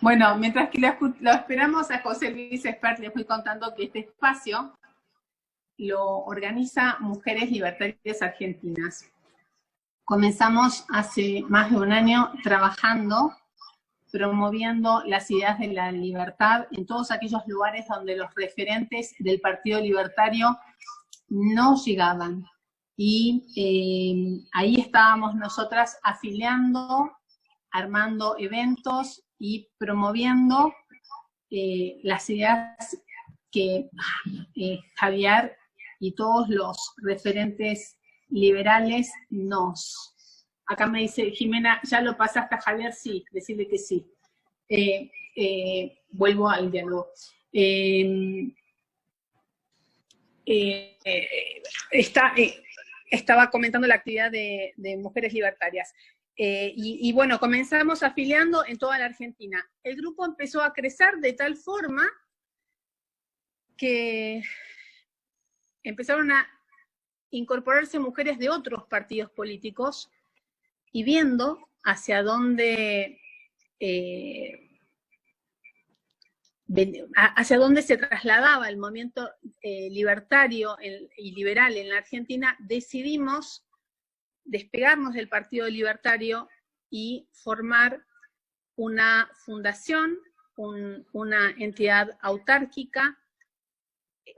Bueno, mientras que lo esperamos a José Luis Espert, les voy contando que este espacio lo organiza Mujeres Libertarias Argentinas. Comenzamos hace más de un año trabajando, promoviendo las ideas de la libertad en todos aquellos lugares donde los referentes del Partido Libertario no llegaban. Y ahí estábamos nosotras afiliando, armando eventos y promoviendo las ideas que Javier y todos los referentes liberales Acá me dice Jimena, ¿ya lo pasaste a Javier? Sí, decirle que sí. Vuelvo al diálogo. Estaba comentando la actividad de Mujeres Libertarias. Y bueno, comenzamos afiliando en toda la Argentina. El grupo empezó a crecer de tal forma que empezaron a incorporarse mujeres de otros partidos políticos y viendo hacia dónde se trasladaba el movimiento libertario y liberal en la Argentina, decidimos despegarnos del Partido Libertario y formar una fundación, una entidad autárquica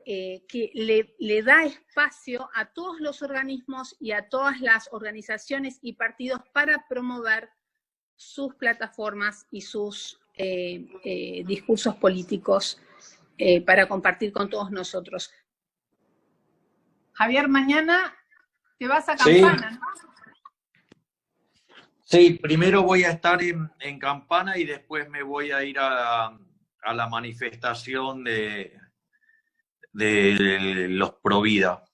que le da espacio a todos los organismos y a todas las organizaciones y partidos para promover sus plataformas y sus discursos políticos para compartir con todos nosotros. Javier, mañana te vas a Campana, ¿no? Sí, primero voy a estar en Campana y después me voy a ir a la manifestación de los Provida.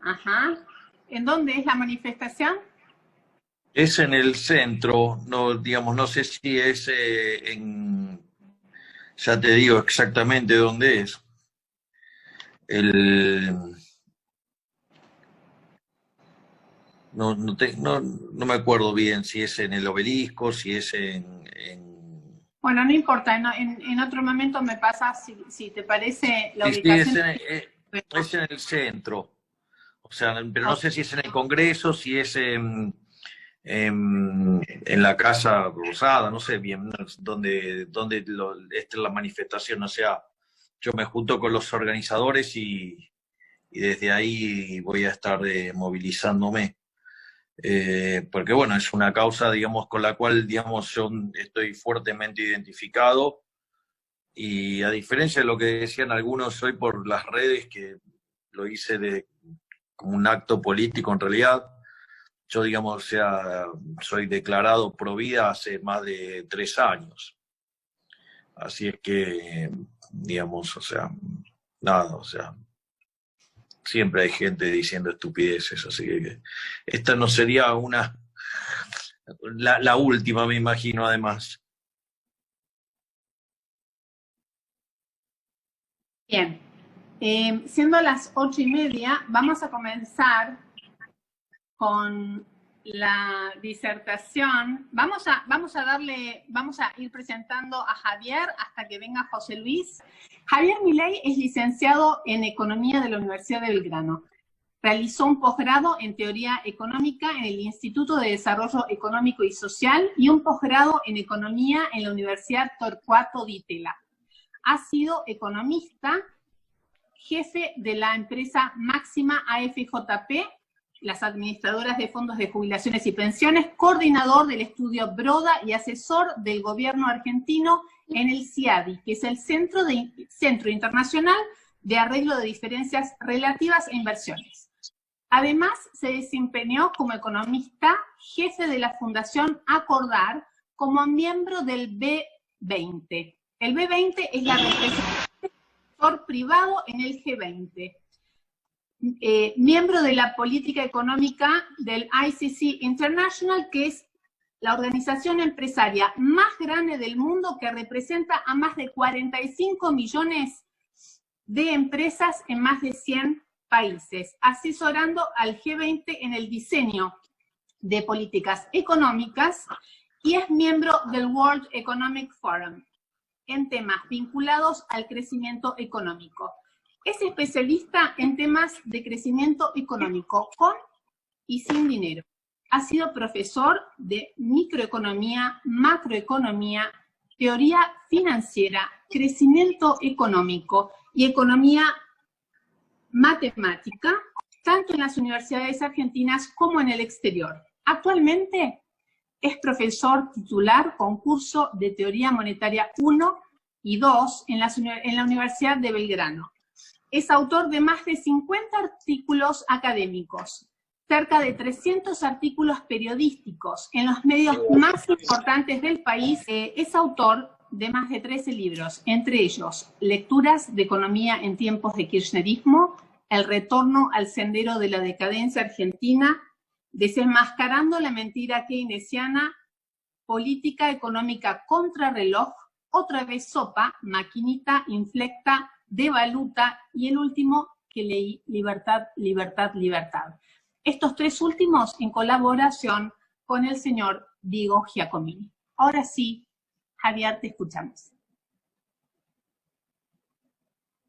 Ajá. ¿En dónde es la manifestación? Es en el centro, no sé si es ya te digo exactamente dónde es. No me acuerdo bien si es en el Obelisco, si es Bueno, no importa, en otro momento me pasas, si te parece, la ubicación. Sí, es en el centro. O sea, pero no sé si es en el Congreso, si es en la Casa Rosada, no sé bien dónde la manifestación. O sea, yo me junto con los organizadores y desde ahí voy a estar movilizándome. Porque bueno, es una causa, digamos, con la cual, digamos, yo estoy fuertemente identificado, y a diferencia de lo que decían algunos hoy por las redes, que lo hice como un acto político, en realidad, yo, digamos, o sea, soy declarado pro vida hace más de 3 años. Así es que, digamos, o sea, nada, o sea, siempre hay gente diciendo estupideces, así que esta no sería la última, me imagino, además. Bien. Siendo las 8:30, vamos a comenzar con la disertación. Vamos a ir presentando a Javier hasta que venga José Luis. Javier Milei es licenciado en Economía de la Universidad de Belgrano. Realizó un posgrado en Teoría Económica en el Instituto de Desarrollo Económico y Social y un posgrado en Economía en la Universidad Torcuato Di Tella. Ha sido economista, jefe de la empresa Máxima AFJP, las administradoras de fondos de jubilaciones y pensiones, coordinador del estudio Broda y asesor del gobierno argentino en el CIADI, que es el Centro Internacional de Arreglo de Diferencias Relativas e Inversiones. Además, se desempeñó como economista, jefe de la Fundación Acordar, como miembro del B20. El B20 es la representación del sector privado en el G20. Miembro de la política económica del ICC International, que es la organización empresaria más grande del mundo, que representa a más de 45 millones de empresas en más de 100 países, asesorando al G20 en el diseño de políticas económicas y es miembro del World Economic Forum en temas vinculados al crecimiento económico. Es especialista en temas de crecimiento económico, con y sin dinero. Ha sido profesor de microeconomía, macroeconomía, teoría financiera, crecimiento económico y economía matemática, tanto en las universidades argentinas como en el exterior. Actualmente es profesor titular concurso de Teoría Monetaria 1 y 2 en la Universidad de Belgrano. Es autor de más de 50 artículos académicos, cerca de 300 artículos periodísticos en los medios más importantes del país. Es autor de más de 13 libros, entre ellos Lecturas de Economía en tiempos de Kirchnerismo, El retorno al sendero de la decadencia argentina, Desenmascarando la mentira keynesiana, Política económica contrarreloj, Otra vez sopa, Maquinita, Inflecta, Devaluta, y el último que leí, Libertad, Libertad, Libertad. Estos tres últimos en colaboración con el señor Diego Giacomini. Ahora sí, Javier, te escuchamos.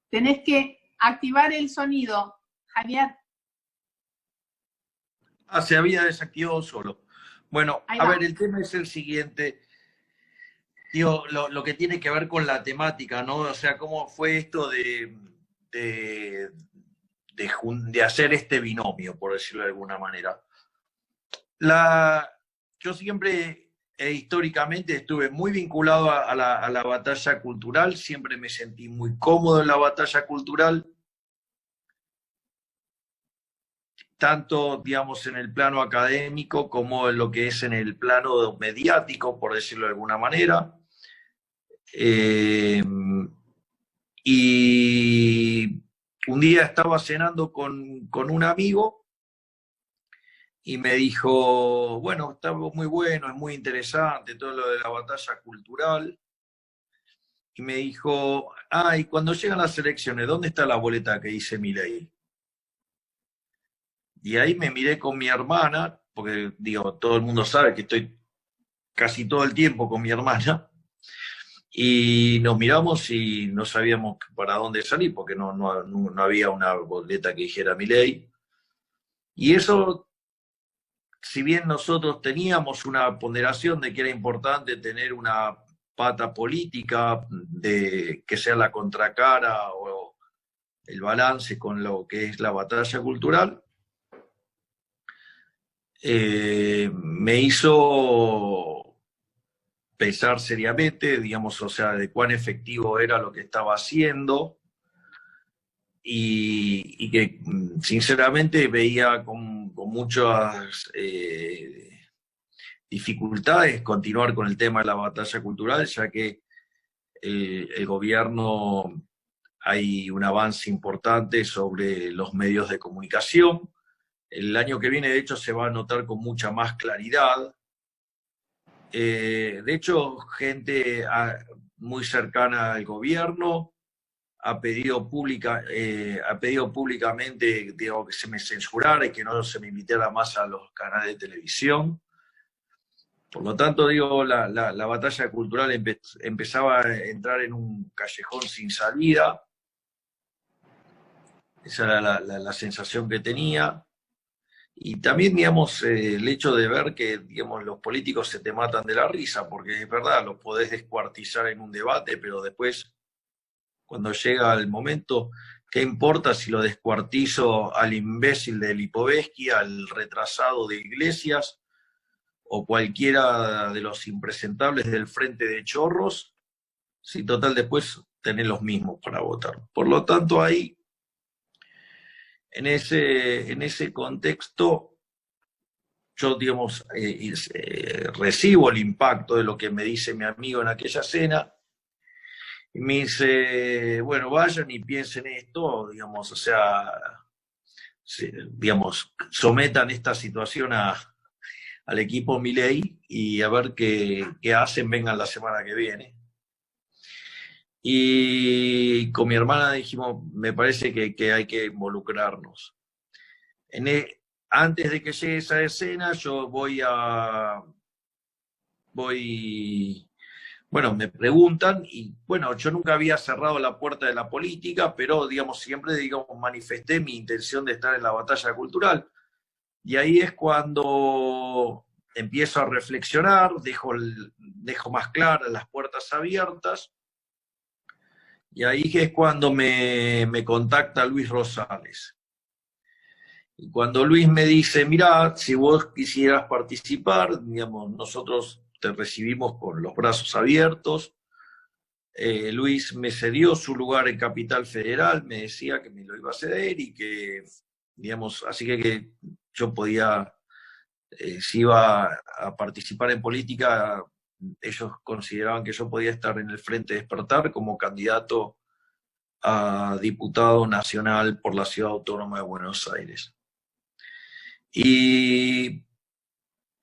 Tenés que activar el sonido, Javier. Ah, se había desactivado solo. Bueno, a ver, el tema es el siguiente. Digo, lo que tiene que ver con la temática, ¿no? O sea, cómo fue esto de hacer este binomio, por decirlo de alguna manera. Yo siempre, históricamente, estuve muy vinculado a la batalla cultural, siempre me sentí muy cómodo en la batalla cultural, tanto, digamos, en el plano académico como en lo que es en el plano mediático, por decirlo de alguna manera. Y un día estaba cenando con un amigo y me dijo, bueno, está muy bueno, es muy interesante todo lo de la batalla cultural. Y me dijo, y cuando llegan las elecciones, ¿dónde está la boleta que dice Milei? Y ahí me miré con mi hermana, porque digo, todo el mundo sabe que estoy casi todo el tiempo con mi hermana, y nos miramos y no sabíamos para dónde salir, porque no había una boleta que dijera Milei. Y eso, si bien nosotros teníamos una ponderación de que era importante tener una pata política, de que sea la contracara o el balance con lo que es la batalla cultural, me hizo pensar seriamente, digamos, o sea, de cuán efectivo era lo que estaba haciendo y que sinceramente veía con muchas dificultades continuar con el tema de la batalla cultural, ya que el gobierno hay un avance importante sobre los medios de comunicación. El año que viene, de hecho, se va a notar con mucha más claridad. De hecho, gente muy cercana al gobierno ha pedido públicamente, digo, que se me censurara y que no se me invitara más a los canales de televisión. Por lo tanto, digo, la batalla cultural empezaba a entrar en un callejón sin salida. Esa era la sensación que tenía. Y también, digamos, el hecho de ver que, digamos, los políticos se te matan de la risa, porque es verdad, los podés descuartizar en un debate, pero después, cuando llega el momento, ¿qué importa si lo descuartizo al imbécil de Lipovetsky, al retrasado de Iglesias, o cualquiera de los impresentables del Frente de Chorros? Si total después tenés los mismos para votar. Por lo tanto, ahí, en ese contexto, yo, digamos, recibo el impacto de lo que me dice mi amigo en aquella cena, y me dice, bueno, vayan y piensen esto, digamos, o sea, digamos, sometan esta situación al equipo Milei y a ver qué hacen, vengan la semana que viene. Y con mi hermana dijimos, me parece que hay que involucrarnos. Antes de que llegue esa escena, yo voy a bueno, me preguntan, y bueno, yo nunca había cerrado la puerta de la política, pero, digamos, siempre, digamos, manifesté mi intención de estar en la batalla cultural. Y ahí es cuando empiezo a reflexionar, dejo más claras las puertas abiertas, y ahí es cuando me contacta Luis Rosales. Y cuando Luis me dice, mira, si vos quisieras participar, digamos, nosotros te recibimos con los brazos abiertos. Luis me cedió su lugar en Capital Federal, me decía que me lo iba a ceder y que, digamos, así que yo podía, si iba a participar en política, ellos consideraban que yo podía estar en el Frente Despertar como candidato a diputado nacional por la Ciudad Autónoma de Buenos Aires. Y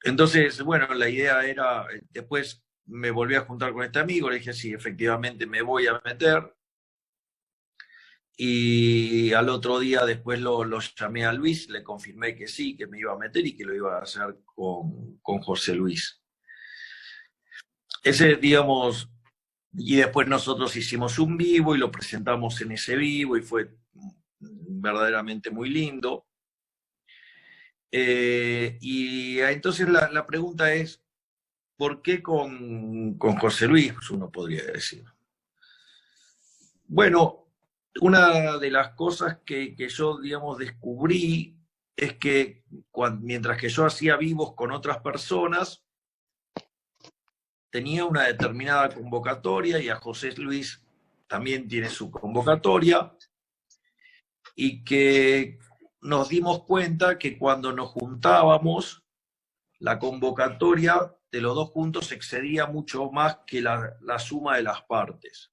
entonces, bueno, la idea era, después me volví a juntar con este amigo, le dije, sí, efectivamente me voy a meter. Y al otro día después lo llamé a Luis, le confirmé que sí, que me iba a meter y que lo iba a hacer con José Luis. Ese, digamos, y después nosotros hicimos un vivo y lo presentamos en ese vivo y fue verdaderamente muy lindo. Y entonces la pregunta es, ¿por qué con José Luis? Pues uno podría decir. Bueno, una de las cosas que yo, digamos, descubrí es que mientras que yo hacía vivos con otras personas, tenía una determinada convocatoria y a José Luis también tiene su convocatoria, y que nos dimos cuenta que cuando nos juntábamos, la convocatoria de los dos juntos excedía mucho más que la suma de las partes.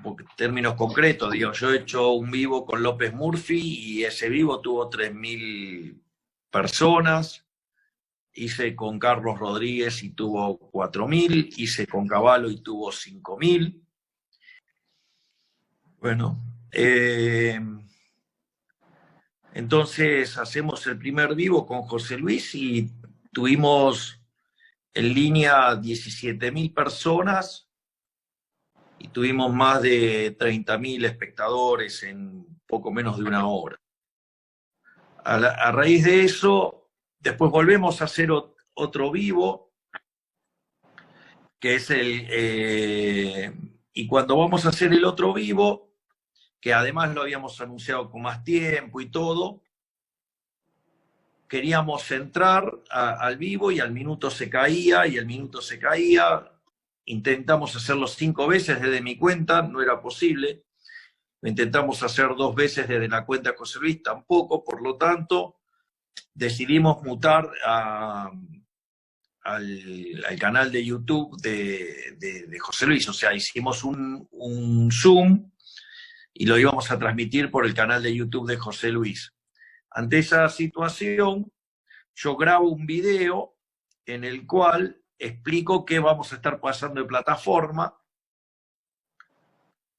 Porque en términos concretos, digo, yo he hecho un vivo con López Murphy y ese vivo tuvo 3.000 personas. Hice con Carlos Rodríguez y tuvo 4.000. Hice con Cavallo y tuvo 5.000. Bueno, entonces hacemos el primer vivo con José Luis y tuvimos en línea 17.000 personas y tuvimos más de 30.000 espectadores en poco menos de una hora. A raíz de eso, después volvemos a hacer otro vivo, que es y cuando vamos a hacer el otro vivo, que además lo habíamos anunciado con más tiempo y todo, queríamos entrar al vivo y al minuto se caía, y al minuto se caía. Intentamos hacerlo 5 veces desde mi cuenta, no era posible. Lo intentamos hacer 2 veces desde la cuenta de José Luis, tampoco. Por lo tanto, decidimos mutar al canal de YouTube de José Luis. O sea, hicimos un Zoom y lo íbamos a transmitir por el canal de YouTube de José Luis. Ante esa situación, yo grabo un video en el cual explico que vamos a estar pasando de plataforma,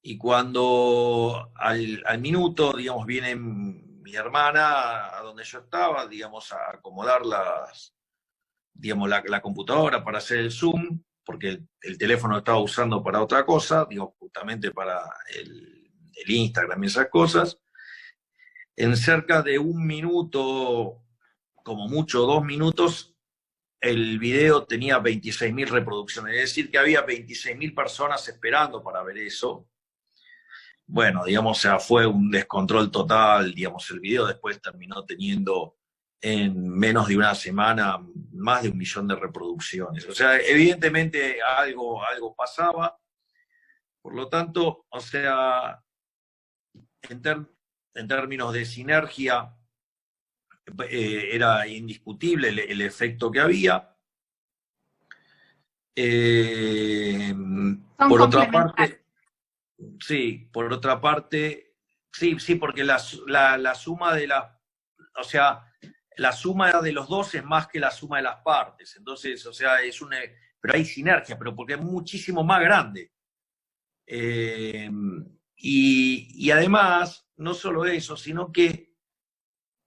y cuando al minuto, digamos, viene mi hermana a donde yo estaba, digamos, a acomodar digamos, la computadora para hacer el Zoom, porque el teléfono lo estaba usando para otra cosa, digo, justamente para el Instagram y esas cosas. En cerca de 1 minuto, como mucho 2 minutos, el video tenía 26.000 reproducciones, es decir, que había 26.000 personas esperando para ver eso. Bueno, digamos, o sea, fue un descontrol total, digamos, el video después terminó teniendo en menos de una semana más de 1 millón de reproducciones. O sea, evidentemente algo pasaba. Por lo tanto, o sea, en términos de sinergia, era indiscutible el efecto que había. Por otra parte, sí, sí, porque la suma de o sea, la suma de los dos es más que la suma de las partes. Entonces, o sea, pero hay sinergia, pero porque es muchísimo más grande. Y además, no solo eso, sino que,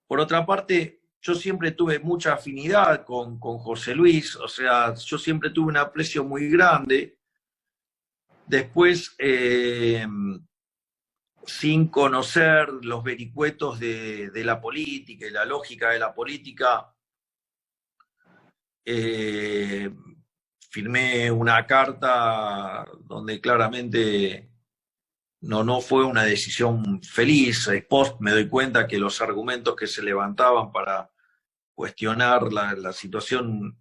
por otra parte, yo siempre tuve mucha afinidad con José Luis, o sea, yo siempre tuve un aprecio muy grande. Después, sin conocer los vericuetos de la política y la lógica de la política, firmé una carta donde claramente no fue una decisión feliz. Después me doy cuenta que los argumentos que se levantaban para cuestionar la situación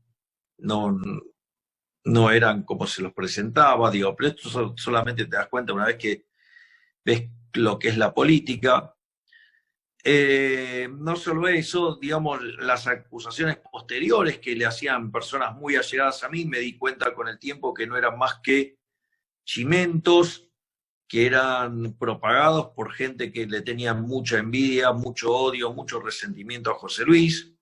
no eran como se los presentaba, digo, pero esto solamente te das cuenta una vez que ves lo que es la política. No solo eso, digamos, las acusaciones posteriores que le hacían personas muy allegadas a mí, me di cuenta con el tiempo que no eran más que chimentos que eran propagados por gente que le tenía mucha envidia, mucho odio, mucho resentimiento a José Luis.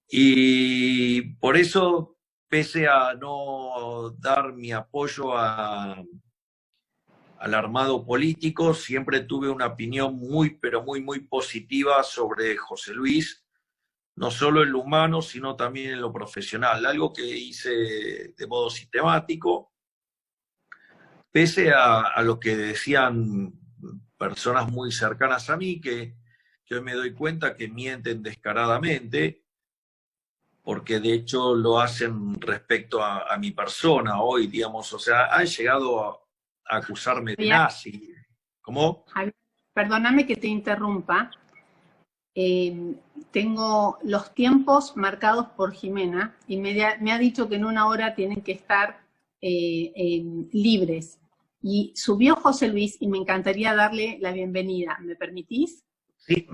Y por eso, pese a no dar mi apoyo al armado político, siempre tuve una opinión muy, pero muy, muy positiva sobre José Luis, no solo en lo humano, sino también en lo profesional, algo que hice de modo sistemático, pese a lo que decían personas muy cercanas a mí, que hoy me doy cuenta que mienten descaradamente, porque de hecho lo hacen respecto a mi persona hoy, digamos, o sea, han llegado a acusarme de nazi. ¿Cómo? Perdóname que te interrumpa. Tengo los tiempos marcados por Jimena y me ha dicho que en 1 hora tienen que estar libres. Y subió José Luis y me encantaría darle la bienvenida. ¿Me permitís? Sí,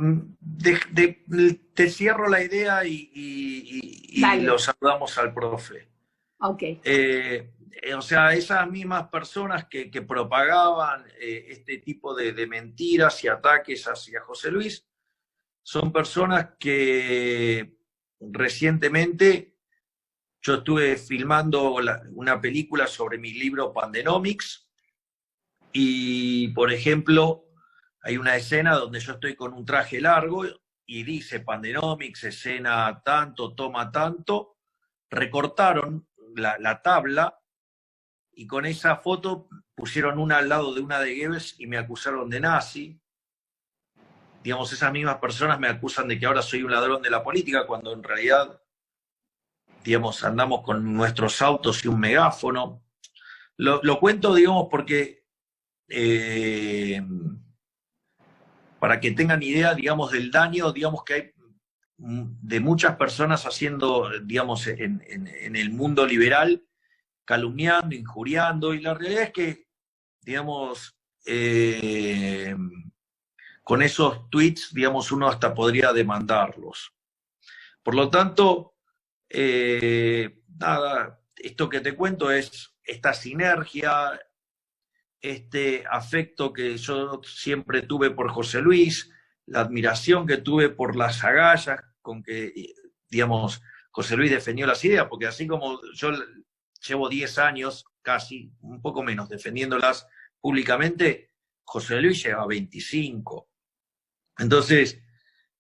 te cierro la idea y lo saludamos al profe. Ok. O sea, esas mismas personas que propagaban este tipo de mentiras y ataques hacia José Luis son personas que recientemente yo estuve filmando una película sobre mi libro Pandenomics y, por ejemplo, hay una escena donde yo estoy con un traje largo y dice Pandenomics, escena tanto, toma tanto. Recortaron la tabla y con esa foto pusieron una al lado de una de Goebbels y me acusaron de nazi. Digamos, esas mismas personas me acusan de que ahora soy un ladrón de la política, cuando en realidad, digamos, andamos con nuestros autos y un megáfono. Lo cuento, digamos, porque para que tengan idea, digamos, del daño, digamos, que hay de muchas personas haciendo, digamos, en el mundo liberal, calumniando, injuriando, y la realidad es que, digamos, con esos tweets, digamos, uno hasta podría demandarlos. Por lo tanto, nada, esto que te cuento es esta sinergia, este afecto que yo siempre tuve por José Luis, la admiración que tuve por las agallas con que, digamos, José Luis defendió las ideas, porque así como yo llevo 10 años, casi, un poco menos, defendiéndolas públicamente, José Luis lleva 25. Entonces,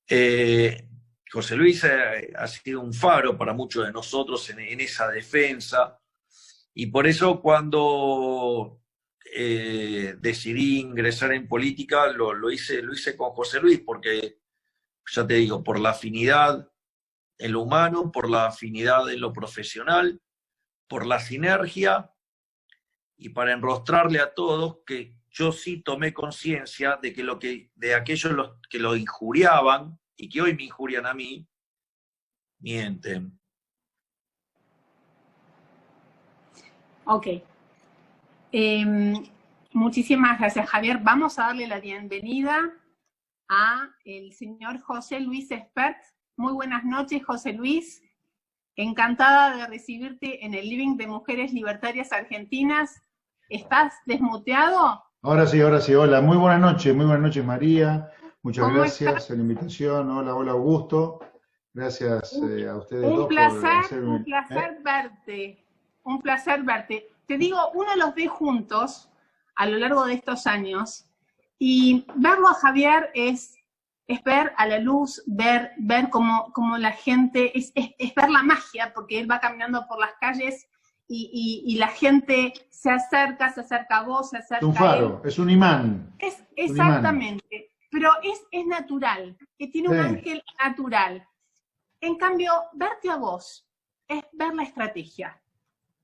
José Luis ha sido un faro para muchos de nosotros en esa defensa, y por eso cuando decidí ingresar en política, lo hice con José Luis, porque, ya te digo, por la afinidad en lo humano, por la afinidad en lo profesional, por la sinergia, y para enrostrarle a todos que yo sí tomé conciencia de que de aquellos que lo injuriaban y que hoy me injurian a mí, mienten. Ok. Muchísimas gracias, Javier. Vamos a darle la bienvenida a el señor José Luis Espert. Muy buenas noches, José Luis. Encantada de recibirte en el Living de Mujeres Libertarias Argentinas. ¿Estás desmuteado? Ahora sí, hola. Muy buenas noches, María. Muchas gracias por la invitación. Hola, Augusto. Gracias a ustedes dos por hacerme... Un placer verte. Un placer verte. Te digo, uno los ve juntos a lo largo de estos años, y verlo a Javier es es ver a la luz, ver cómo la gente, es ver la magia, porque él va caminando por las calles y la gente se acerca a vos, se acerca a él. Es un faro, es un imán. Exactamente, pero es natural, que tiene un ángel natural. En cambio, verte a vos es ver la estrategia.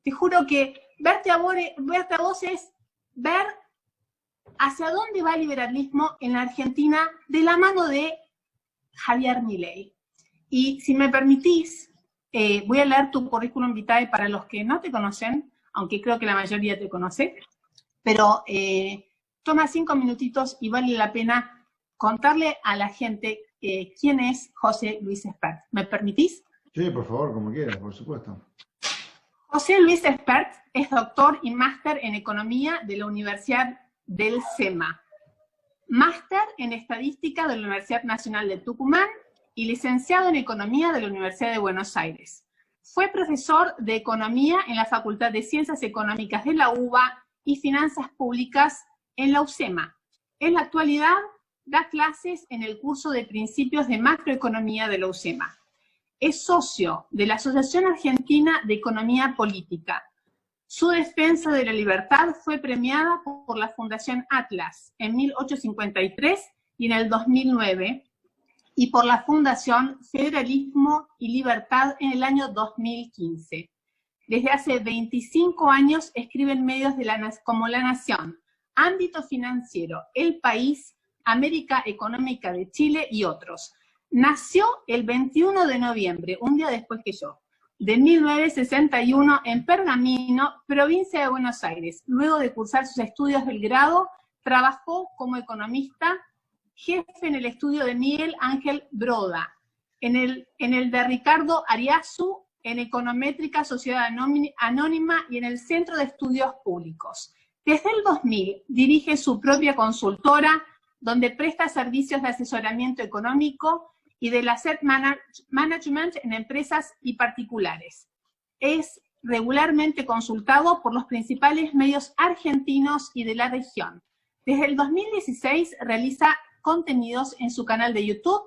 Te juro que verte a vos es ver hacia dónde va el liberalismo en la Argentina de la mano de Javier Milei. Y si me permitís, voy a leer tu currículum vitae para los que no te conocen, aunque creo que la mayoría te conoce, pero toma 5 minutitos y vale la pena contarle a la gente quién es José Luis Espert. ¿Me permitís? Sí, por favor, como quieras, por supuesto. José Luis Espert es doctor y máster en Economía de la Universidad del SEMA, máster en Estadística de la Universidad Nacional de Tucumán y licenciado en Economía de la Universidad de Buenos Aires. Fue profesor de Economía en la Facultad de Ciencias Económicas de la UBA y Finanzas Públicas en la UCEMA. En la actualidad, da clases en el curso de Principios de Macroeconomía de la UCEMA. Es socio de la Asociación Argentina de Economía Política. Su defensa de la libertad fue premiada por la Fundación Atlas en 1853 y en el 2009, y por la Fundación Federalismo y Libertad en el año 2015. Desde hace 25 años escribe en medios como La Nación, Ámbito Financiero, El País, América Económica de Chile y otros. Nació el 21 de noviembre, un día después que yo, de 1961 en Pergamino, provincia de Buenos Aires. Luego de cursar sus estudios del grado, trabajó como economista, jefe en el estudio de Miguel Ángel Broda, en el de Ricardo Ariazu, en Econométrica Sociedad Anónima y en el Centro de Estudios Públicos. Desde el 2000 dirige su propia consultora, donde presta servicios de asesoramiento económico y del asset management en empresas y particulares. Es regularmente consultado por los principales medios argentinos y de la región. Desde el 2016 realiza contenidos en su canal de YouTube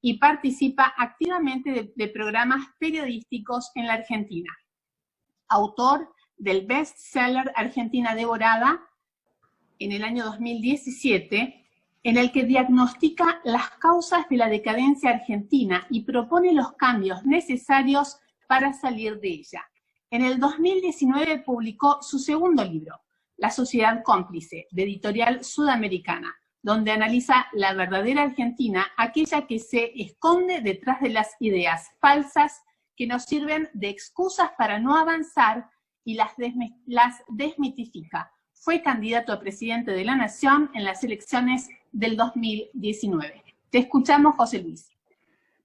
y participa activamente de programas periodísticos en la Argentina. Autor del bestseller Argentina Devorada en el año 2017, en el que diagnostica las causas de la decadencia argentina y propone los cambios necesarios para salir de ella. En el 2019 publicó su segundo libro, La Sociedad Cómplice, de Editorial Sudamericana, donde analiza la verdadera Argentina, aquella que se esconde detrás de las ideas falsas que nos sirven de excusas para no avanzar y las desmitifica. Fue candidato a presidente de la Nación en las elecciones del 2019. Te escuchamos, José Luis.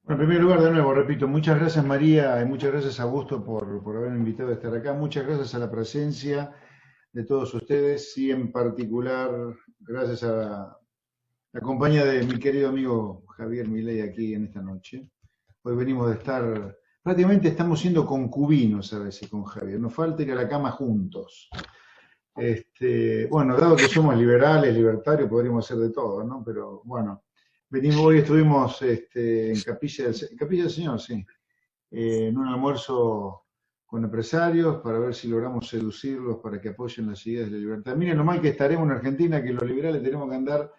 Bueno, en primer lugar, de nuevo, repito, muchas gracias María y muchas gracias a Augusto por haberme invitado a estar acá. Muchas gracias a la presencia de todos ustedes y en particular gracias a la compañía de mi querido amigo Javier Milei aquí en esta noche. Hoy venimos de estar, prácticamente estamos siendo concubinos a veces con Javier, nos falta ir a la cama juntos. Bueno, dado que somos liberales, libertarios, podríamos hacer de todo, ¿no? Pero bueno, hoy estuvimos en Capilla del Señor, sí, en un almuerzo con empresarios para ver si logramos seducirlos para que apoyen las ideas de la libertad. Miren lo mal que estaremos en Argentina, que los liberales tenemos que andar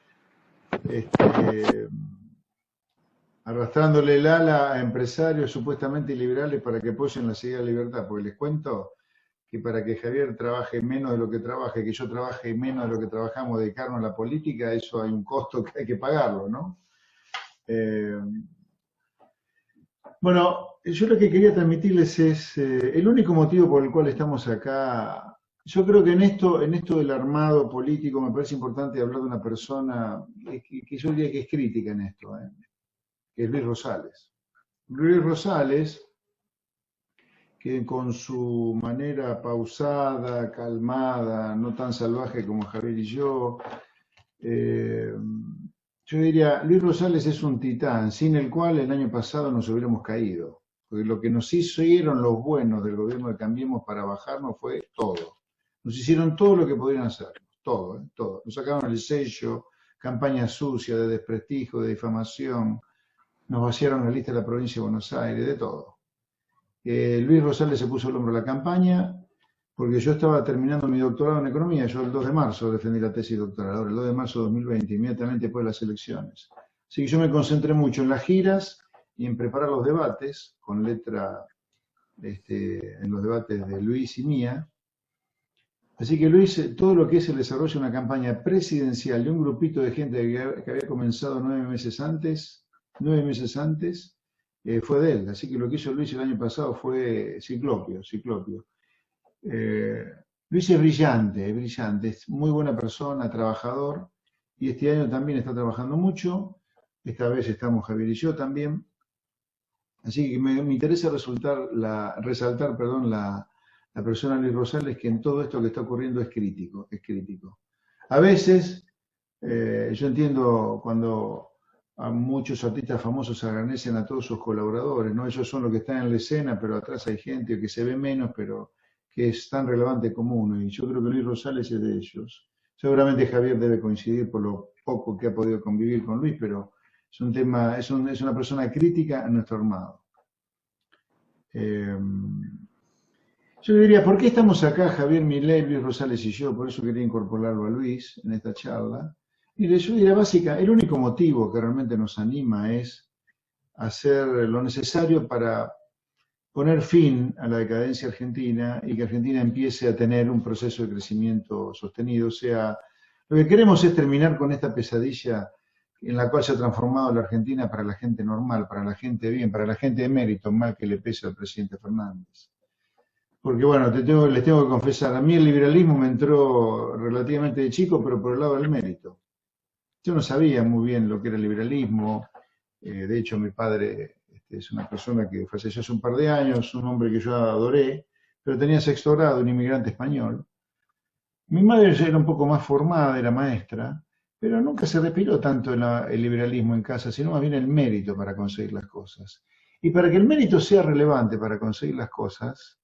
arrastrándole el ala a empresarios supuestamente liberales para que apoyen las ideas de la libertad, porque les cuento que para que Javier trabaje menos de lo que trabaje, que yo trabaje menos de lo que trabajamos, dedicarnos a la política, eso hay un costo que hay que pagarlo, ¿no? Bueno, yo lo que quería transmitirles es el único motivo por el cual estamos acá. Yo creo que en esto del armado político me parece importante hablar de una persona que yo diría que es crítica en esto, que es Luis Rosales. Luis Rosales, que con su manera pausada, calmada, no tan salvaje como Javier y yo diría, Luis Rosales es un titán, sin el cual el año pasado nos hubiéramos caído. Porque lo que nos hicieron los buenos del gobierno de Cambiemos para bajarnos fue todo. Nos hicieron todo lo que podían hacer, todo, todo. Nos sacaron el sello, campaña sucia, de desprestigio, de difamación, nos vaciaron la lista de la provincia de Buenos Aires, de todo. Luis Rosales se puso el hombro a la campaña, porque yo estaba terminando mi doctorado en economía, yo el 2 de marzo defendí la tesis doctoral, ahora el 2 de marzo de 2020, inmediatamente después de las elecciones. Así que yo me concentré mucho en las giras y en preparar los debates, con letra en los debates de Luis y mía. Así que Luis, todo lo que es el desarrollo de una campaña presidencial de un grupito de gente que había comenzado 9 meses antes, fue de él. Así que lo que hizo Luis el año pasado fue ciclopio. Luis es brillante, es muy buena persona, trabajador, y este año también está trabajando mucho. Esta vez estamos Javier y yo también. Así que me interesa resaltar la persona de Luis Rosales, que en todo esto que está ocurriendo es crítico. A veces, yo entiendo cuando a muchos artistas famosos agradecen a todos sus colaboradores, ¿no? Ellos son los que están en la escena, pero atrás hay gente que se ve menos, pero que es tan relevante como uno, y yo creo que Luis Rosales es de ellos. Seguramente Javier debe coincidir por lo poco que ha podido convivir con Luis, pero es un tema, es una persona crítica a nuestro armado. Yo diría, ¿por qué estamos acá, Javier Milei, Luis Rosales y yo? Por eso quería incorporarlo a Luis en esta charla. Mire, yo diría el único motivo que realmente nos anima es hacer lo necesario para poner fin a la decadencia argentina y que Argentina empiece a tener un proceso de crecimiento sostenido. O sea, lo que queremos es terminar con esta pesadilla en la cual se ha transformado la Argentina para la gente normal, para la gente bien, para la gente de mérito, mal que le pese al presidente Fernández. Porque bueno, les tengo que confesar, a mí el liberalismo me entró relativamente de chico, pero por el lado del mérito. Yo no sabía muy bien lo que era el liberalismo. De hecho, mi padre es una persona que falleció hace un par de años, un hombre que yo adoré, pero tenía 6º grado, un inmigrante español. Mi madre ya era un poco más formada, era maestra, pero nunca se respiró tanto el liberalismo en casa, sino más bien el mérito para conseguir las cosas. Y para que el mérito sea relevante para conseguir las cosas,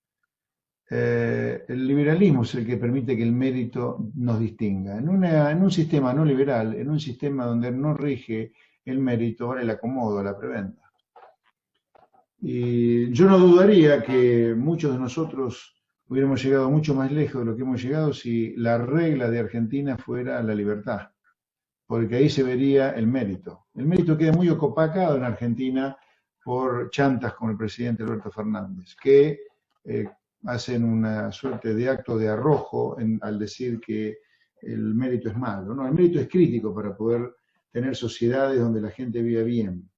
el liberalismo es el que permite que el mérito nos distinga. En un sistema no liberal, en un sistema donde no rige el mérito, vale el acomodo, la prebenda. Y yo no dudaría que muchos de nosotros hubiéramos llegado mucho más lejos de lo que hemos llegado si la regla de Argentina fuera la libertad, porque ahí se vería el mérito. El mérito queda muy opacado en Argentina por chantas como el presidente Alberto Fernández, que hacen una suerte de acto de arrojo al decir que el mérito es malo. No, el mérito es crítico para poder tener sociedades donde la gente viva bien.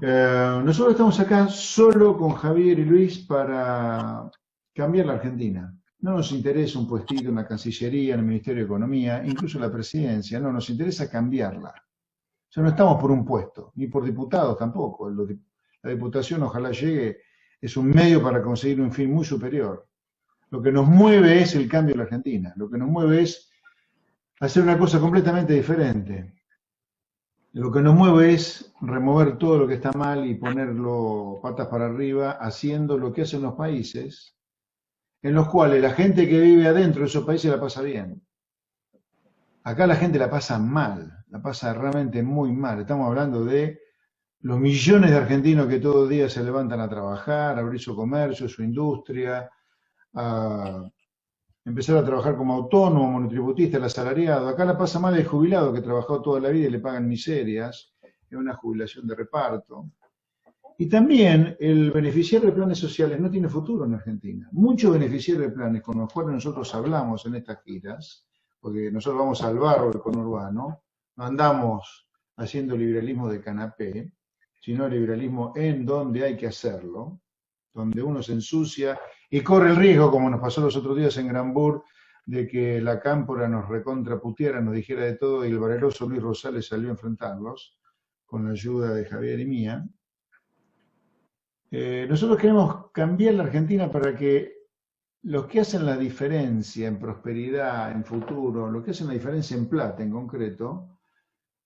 Nosotros estamos acá solo con Javier y Luis para cambiar la Argentina. No nos interesa un puestito en la Cancillería, en el Ministerio de Economía, incluso la presidencia, no, nos interesa cambiarla. O sea, no estamos por un puesto, ni por diputados tampoco. La diputación ojalá llegue, es un medio para conseguir un fin muy superior. Lo que nos mueve es el cambio de la Argentina, lo que nos mueve es hacer una cosa completamente diferente. Lo que nos mueve es remover todo lo que está mal y ponerlo patas para arriba, haciendo lo que hacen los países, en los cuales la gente que vive adentro de esos países la pasa bien. Acá la gente la pasa mal, la pasa realmente muy mal. Estamos hablando de los millones de argentinos que todos los días se levantan a trabajar, a abrir su comercio, su industria, a empezar a trabajar como autónomo, monotributista, el asalariado. Acá la pasa mal el jubilado que trabajó toda la vida y le pagan miserias, es una jubilación de reparto. Y también el beneficiario de planes sociales no tiene futuro en Argentina. Muchos beneficiarios de planes con los cuales nosotros hablamos en estas giras, porque nosotros vamos al barro del conurbano, no andamos haciendo liberalismo de canapé, sino liberalismo en donde hay que hacerlo, donde uno se ensucia y corre el riesgo, como nos pasó los otros días en Granbur, de que la cámpora nos recontraputeara, nos dijera de todo, y el valeroso Luis Rosales salió a enfrentarlos, con la ayuda de Javier y mía. Nosotros queremos cambiar la Argentina para que los que hacen la diferencia en prosperidad, en futuro, los que hacen la diferencia en plata en concreto,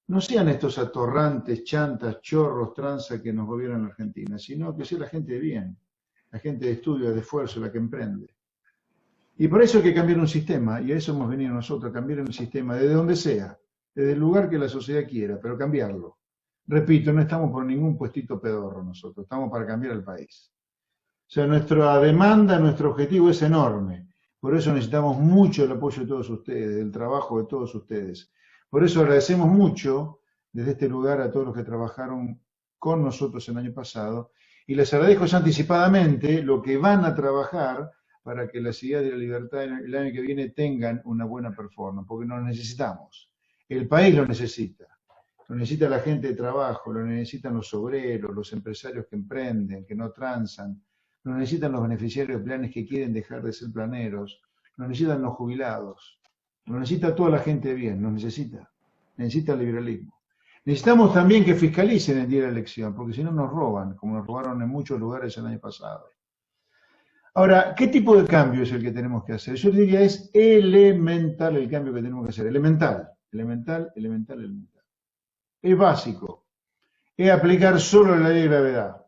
no sean estos atorrantes, chantas, chorros, tranza que nos gobiernan la Argentina, sino que sea la gente de bien, la gente de estudio, de esfuerzo, la que emprende. Y por eso hay que cambiar un sistema, y a eso hemos venido nosotros, a cambiar un sistema, desde donde sea, desde el lugar que la sociedad quiera, pero cambiarlo. Repito, no estamos por ningún puestito pedorro nosotros, estamos para cambiar el país. O sea, nuestra demanda, nuestro objetivo es enorme. Por eso necesitamos mucho el apoyo de todos ustedes, el trabajo de todos ustedes. Por eso agradecemos mucho desde este lugar a todos los que trabajaron con nosotros el año pasado y les agradezco ya anticipadamente lo que van a trabajar para que la Ciudad de la Libertad el año que viene tengan una buena performance, porque nos necesitamos. El país lo necesita la gente de trabajo, lo necesitan los obreros, los empresarios que emprenden, que no transan, lo necesitan los beneficiarios de planes que quieren dejar de ser planeros, lo necesitan los jubilados, lo necesita toda la gente de bien, necesita el liberalismo. Necesitamos también que fiscalicen el día de la elección, porque si no nos roban, como nos robaron en muchos lugares el año pasado. Ahora, ¿qué tipo de cambio es el que tenemos que hacer? Yo diría es elemental el cambio que tenemos que hacer, elemental. Es básico, es aplicar solo la ley de gravedad.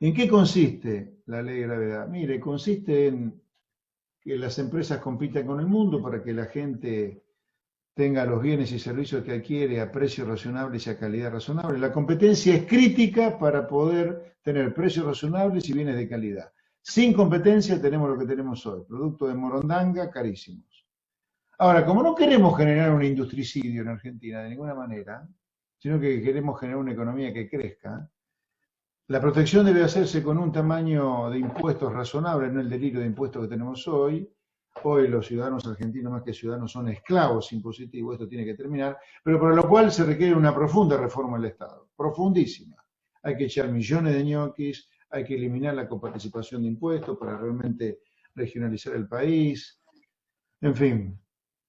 ¿En qué consiste la ley de gravedad? Mire, consiste en que las empresas compitan con el mundo para que la gente tenga los bienes y servicios que adquiere a precios razonables y a calidad razonable. La competencia es crítica para poder tener precios razonables y bienes de calidad. Sin competencia tenemos lo que tenemos hoy, productos de morondanga carísimos. Ahora, como no queremos generar un industricidio en Argentina de ninguna manera, sino que queremos generar una economía que crezca, la protección debe hacerse con un tamaño de impuestos razonable, no el delirio de impuestos que tenemos hoy. Hoy los ciudadanos argentinos, más que ciudadanos, son esclavos impositivos, esto tiene que terminar, pero para lo cual se requiere una profunda reforma del Estado, profundísima. Hay que echar millones de ñoquis, hay que eliminar la coparticipación de impuestos para realmente regionalizar el país, en fin.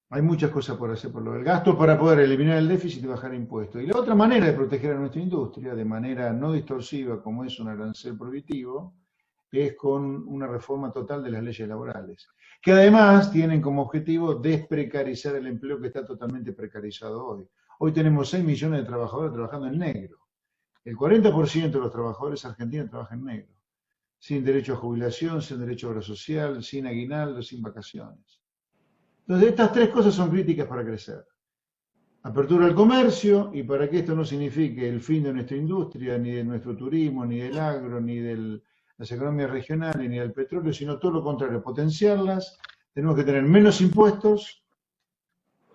Hay muchas cosas por hacer por lo del gasto para poder eliminar el déficit y bajar impuestos. Y la otra manera de proteger a nuestra industria, de manera no distorsiva como es un arancel prohibitivo, es con una reforma total de las leyes laborales, que además tienen como objetivo desprecarizar el empleo que está totalmente precarizado hoy. Hoy tenemos 6 millones de trabajadores trabajando en negro. El 40% de los trabajadores argentinos trabajan en negro, sin derecho a jubilación, sin derecho a obra social, sin aguinaldo, sin vacaciones. Entonces, estas tres cosas son críticas para crecer. Apertura al comercio, y para que esto no signifique el fin de nuestra industria, ni de nuestro turismo, ni del agro, ni de las economías regionales, ni del petróleo, sino todo lo contrario, potenciarlas. Tenemos que tener menos impuestos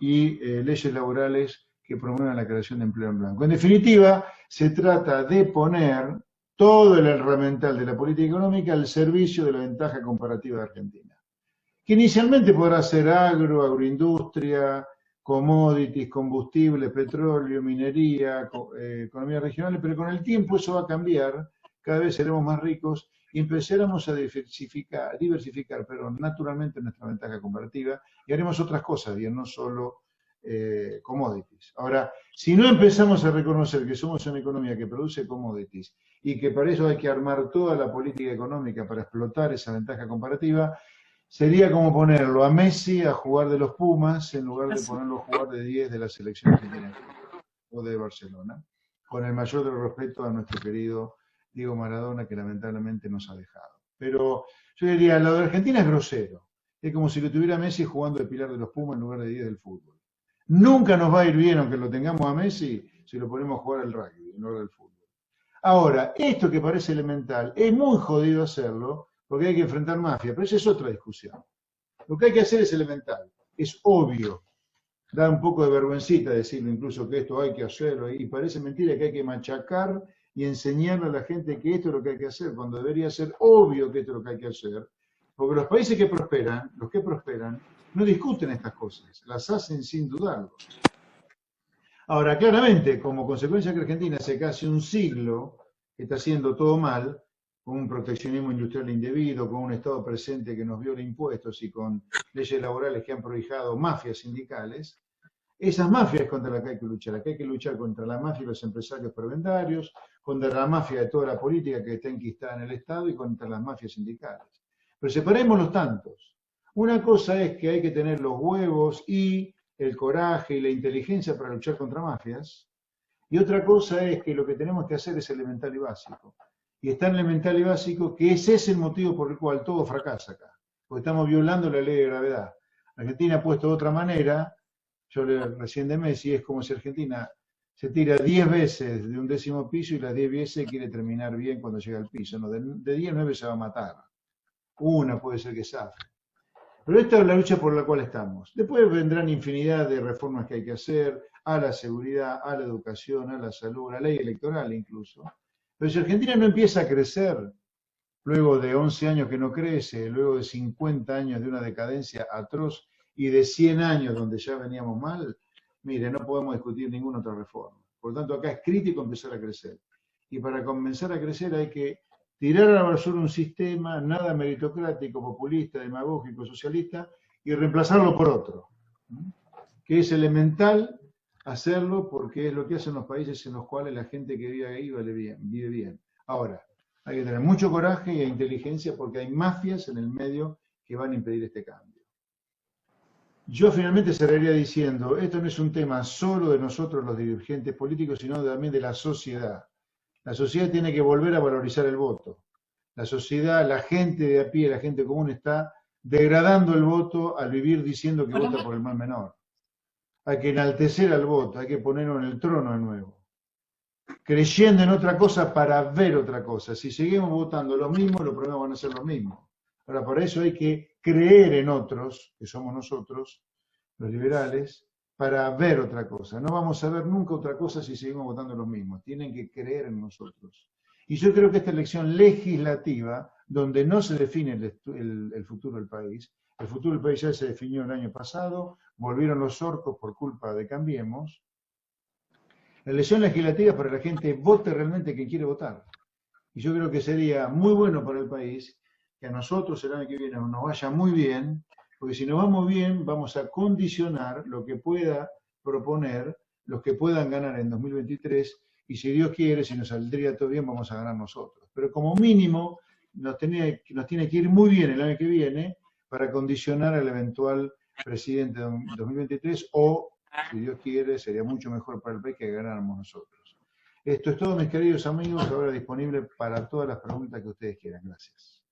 y leyes laborales que promuevan la creación de empleo en blanco. En definitiva, se trata de poner todo el herramental de la política económica al servicio de la ventaja comparativa de Argentina, que inicialmente podrá ser agroindustria, commodities, combustibles, petróleo, minería, economías regionales, pero con el tiempo eso va a cambiar, cada vez seremos más ricos y empezaremos a diversificar, pero naturalmente nuestra ventaja comparativa y haremos otras cosas, y no solo commodities. Ahora, si no empezamos a reconocer que somos una economía que produce commodities y que para eso hay que armar toda la política económica para explotar esa ventaja comparativa, sería como ponerlo a Messi a jugar de los Pumas en lugar de ponerlo a jugar de 10 de la selección argentina o de Barcelona, con el mayor de los respetos a nuestro querido Diego Maradona, que lamentablemente nos ha dejado. Pero yo diría, lo de Argentina es grosero. Es como si lo tuviera Messi jugando de pilar de los Pumas en lugar de 10 del fútbol. Nunca nos va a ir bien, aunque lo tengamos a Messi, si lo ponemos a jugar al rugby en lugar del fútbol. Ahora, esto que parece elemental, es muy jodido hacerlo, porque hay que enfrentar mafia, pero esa es otra discusión. Lo que hay que hacer es elemental, es obvio. Da un poco de vergüencita decirlo incluso que esto hay que hacerlo, y parece mentira que hay que machacar y enseñarle a la gente que esto es lo que hay que hacer, cuando debería ser obvio que esto es lo que hay que hacer, porque los países que prosperan, los que prosperan, no discuten estas cosas, las hacen sin dudarlo. Ahora, claramente, como consecuencia que Argentina hace casi un siglo que está haciendo todo mal, con un proteccionismo industrial indebido, con un Estado presente que nos viola impuestos y con leyes laborales que han prohijado mafias sindicales, esas mafias contra las que hay que luchar. Aquí hay que luchar contra la mafia de los empresarios prebendarios, contra la mafia de toda la política que está enquistada en el Estado y contra las mafias sindicales. Pero separemos los tantos. Una cosa es que hay que tener los huevos y el coraje y la inteligencia para luchar contra mafias, y otra cosa es que lo que tenemos que hacer es elemental y básico. Y es tan elemental y básico que ese es el motivo por el cual todo fracasa acá. porque estamos violando la ley de gravedad. Argentina ha puesto de otra manera, yo recién de Messi, es como si Argentina se tira 10 veces de un 10º piso y las 10 veces quiere terminar bien cuando llega al piso. No, de 10, 9 se va a matar. Una puede ser que zafe. Pero esta es la lucha por la cual estamos. Después vendrán infinidad de reformas que hay que hacer a la seguridad, a la educación, a la salud, a la ley electoral incluso. Pero si Argentina no empieza a crecer, luego de 11 años que no crece, luego de 50 años de una decadencia atroz y de 100 años donde ya veníamos mal, mire, no podemos discutir ninguna otra reforma. Por lo tanto, acá es crítico empezar a crecer. Y para comenzar a crecer hay que tirar a la basura un sistema nada meritocrático, populista, demagógico, socialista, y reemplazarlo por otro. Que es elemental hacerlo porque es lo que hacen los países en los cuales la gente que vive ahí vive bien. Ahora, hay que tener mucho coraje e inteligencia porque hay mafias en el medio que van a impedir este cambio. Yo finalmente cerraría diciendo, esto no es un tema solo de nosotros los dirigentes políticos, sino también de la sociedad. La sociedad tiene que volver a valorizar el voto. La sociedad, la gente de a pie, la gente común está degradando el voto al vivir diciendo que vota por el mal menor. Hay que enaltecer al voto, hay que ponerlo en el trono de nuevo. Creyendo en otra cosa para ver otra cosa. Si seguimos votando lo mismo, los problemas van a ser los mismos. Ahora, para eso hay que creer en otros, que somos nosotros, los liberales, para ver otra cosa. No vamos a ver nunca otra cosa si seguimos votando los mismos. Tienen que creer en nosotros. Y yo creo que esta elección legislativa, donde no se define el futuro del país, el futuro del país ya se definió el año pasado, volvieron los orcos por culpa de Cambiemos. La elección legislativa es para que la gente vote realmente quien quiere votar. Y yo creo que sería muy bueno para el país que a nosotros el año que viene nos vaya muy bien, porque si nos vamos bien, vamos a condicionar lo que pueda proponer, los que puedan ganar en 2023, y si Dios quiere, si nos saldría todo bien, vamos a ganar nosotros. Pero como mínimo, nos tiene que ir muy bien el año que viene para condicionar al eventual presidente de 2023, o, si Dios quiere, sería mucho mejor para el país que ganáramos nosotros. Esto es todo, mis queridos amigos, ahora disponible para todas las preguntas que ustedes quieran. Gracias.